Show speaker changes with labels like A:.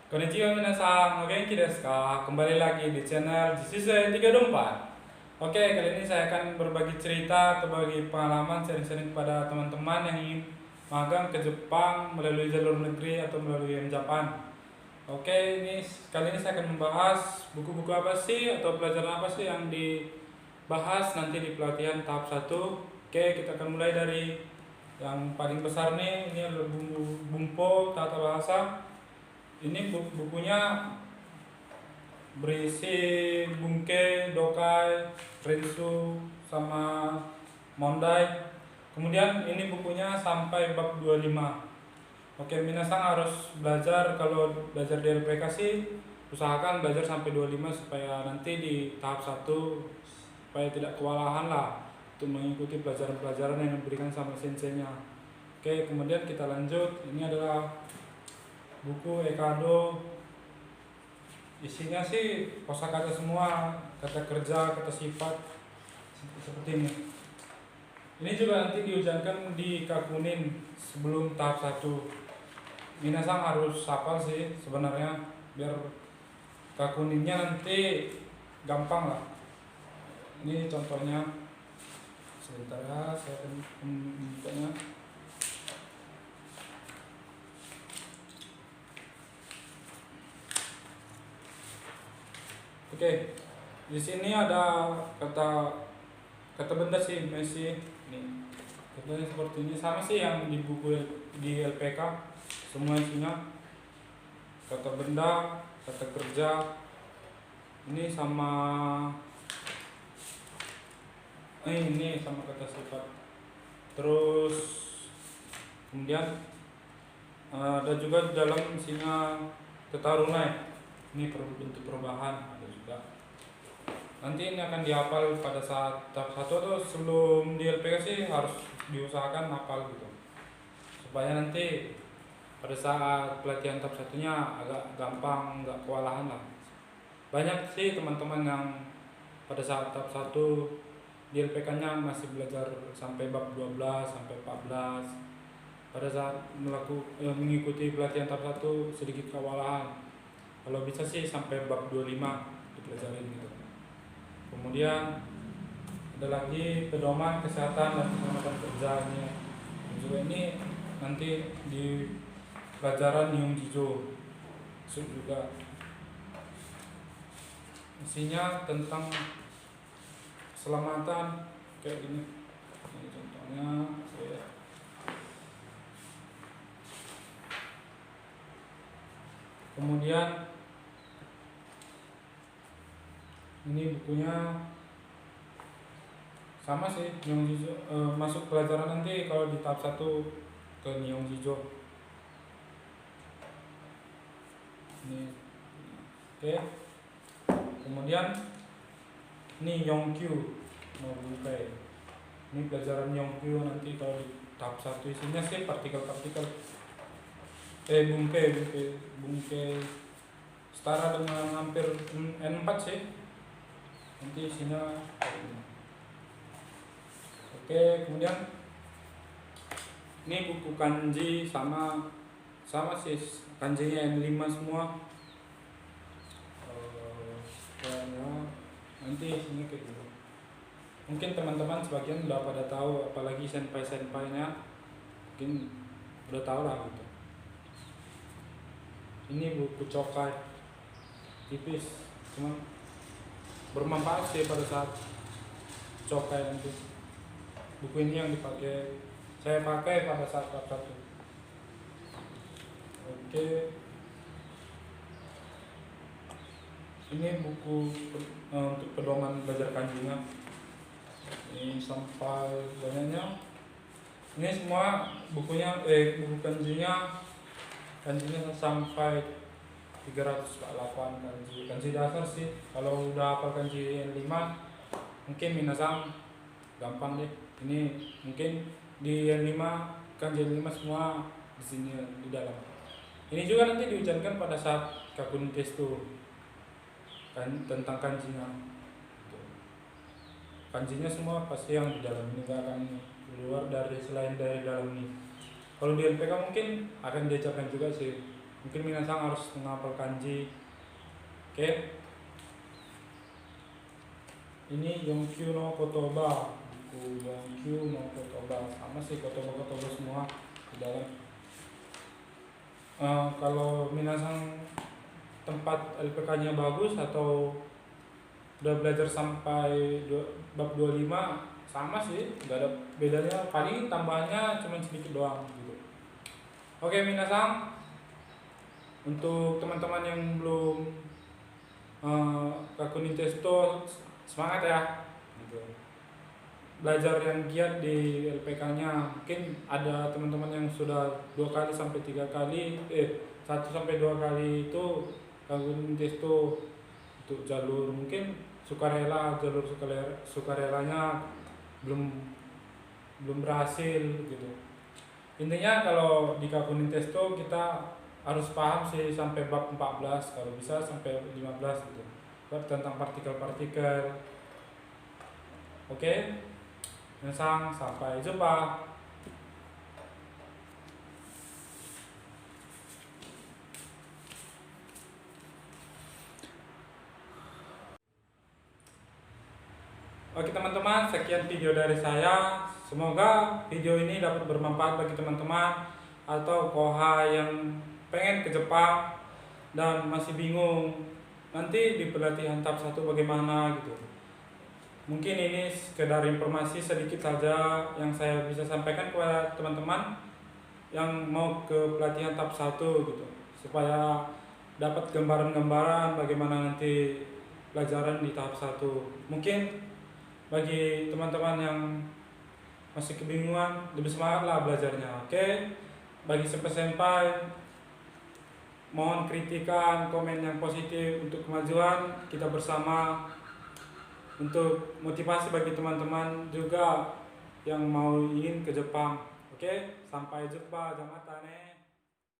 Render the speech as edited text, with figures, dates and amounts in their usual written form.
A: Konnichiwa minasan, oke desu ka? Kembali lagi di channel JCC 34. Oke, kali ini saya akan berbagi cerita atau bagi pengalaman sharing-sharing kepada teman-teman yang ingin magang ke Jepang melalui jalur negeri atau melalui Japan. Oke, kali ini saya akan membahas buku-buku apa sih atau pelajaran apa sih yang dibahas nanti di pelatihan tahap 1. Oke, kita akan mulai dari yang paling besar nih, ini adalah Bumpo Tata Bahasa. Ini bukunya berisi Bunke, Dokai, Rensu, sama Mondai. Kemudian ini bukunya sampai bab 25. Oke, minasang harus belajar, kalau belajar di LPK sih usahakan belajar sampai 25 supaya nanti di tahap 1 supaya tidak kewalahan lah untuk mengikuti pelajaran-pelajaran yang diberikan sama senseinya. Oke, kemudian kita lanjut. Ini adalah buku Ekado. Isinya sih kosakata semua, kata kerja, kata sifat, seperti ini. Ini juga nanti diujikan di Kakunin sebelum tahap 1. Minasang harus hafal sih sebenarnya biar Kakuninnya nanti gampang lah. Ini contohnya, sebentar ya, saya akan membukanya. Oke, di sini ada kata benda sih, Messi. Nih, katanya seperti ini, sama sih yang di buku di LPK, semua isinya kata benda, kata kerja, ini sama ini sama kata sifat. Terus kemudian ada juga di dalam isinya tata runai. Ini bentuk perubahan ada juga. Nanti ini akan dihafal pada saat tahap 1 atau sebelum di LPK sih harus diusahakan hafal gitu. Supaya nanti pada saat pelatihan tahap 1-nya agak gampang, nggak kewalahan lah. Banyak sih teman-teman yang pada saat tahap 1 di LPK-nya masih belajar sampai bab 12 sampai 14. Pada saat mengikuti pelatihan tahap 1 sedikit kewalahan. Kalau bisa sih sampai bab 25 dipelajarin gitu. Kemudian ada lagi pedoman kesehatan dan keselamatan kerjanya. Juga ini nanti di pelajaran Nyung Jijo juga. Isinya tentang keselamatan kayak gini. Ini contohnya saya. Kemudian ini bukunya sama sih, Nyong Jijo, masuk pelajaran nanti kalau di tahap 1 ke Nyong Jijo. Ini oke. Kemudian ini Yongkyu mau buka. Ini pelajaran Yongkyu nanti kalau di tahap 1 isinya sih partikel-partikel. Bungke setara dengan hampir N4 sih. Nanti isinya oke. Kemudian ini buku kanji sama sih, kanjinya N5 semua. Nanti isinya kayak gitu. Mungkin teman-teman sebagian udah pada tahu, apalagi senpai-senpainya mungkin udah tahu lah gitu. Ini buku cokai, tipis, cuman bermanfaat sih pada saat cokai nanti. Buku ini yang saya pakai pada saat tahap 1. Oke. Ini buku untuk pedoman belajar kanjinya. Ini sampai banyaknya. Ini semua bukunya buku kanjinya sampai 308 kanji dasar sih. Kalau udah hafal kanji N5 mungkin minasang gampang deh. Ini mungkin di N5 kanji N5 semua di sini di dalam. Ini juga nanti diujikan pada saat Kakunin Testu kan, tentang kanjinya. Kanjinya semua pasti yang di dalam ini, gak akan keluar dari selain dari dalam ini. Kalau di LPK mungkin akan diajarkan juga sih Mungkin minasang harus menghafal kanji. Oke. Ini Yongkyu no Kotoba, buku Yongkyu no Kotoba, sama sih kotoba-kotoba semua di dalam. Kalau minasang tempat LPK-nya bagus atau udah belajar sampai bab 25, sama sih, nggak ada bedanya, paling tambahannya cuma sedikit doang gitu. Oke minasang, untuk teman-teman yang belum Kakunin Testo, semangat ya gitu. Belajar yang giat di LPK-nya. Mungkin ada teman-teman yang sudah 2 kali sampai 3 kali 1 sampai 2 kali itu Kakunin Testo untuk jalur, mungkin jalur sukarelanya belum berhasil gitu. Intinya kalau di Kakunin Testo kita harus paham sih sampai bab 14, kalau bisa sampai 15 gitu, bab tentang partikel-partikel. Oke, sampai jumpa. Oke teman-teman, sekian video dari saya. Semoga video ini dapat bermanfaat bagi teman-teman atau koha yang pengen ke Jepang dan masih bingung nanti di pelatihan tahap 1 bagaimana gitu. Mungkin ini sekedar informasi sedikit saja yang saya bisa sampaikan kepada teman-teman yang mau ke pelatihan tahap 1 gitu, supaya dapat gambaran-gambaran bagaimana nanti pelajaran di tahap 1. Mungkin bagi teman-teman yang masih kebingungan, lebih semangat lah belajarnya. Oke, bagi senpai mohon kritikan, komen yang positif untuk kemajuan kita bersama, untuk motivasi bagi teman-teman juga yang mau ingin ke Jepang. Oke, sampai jumpa, jamatane.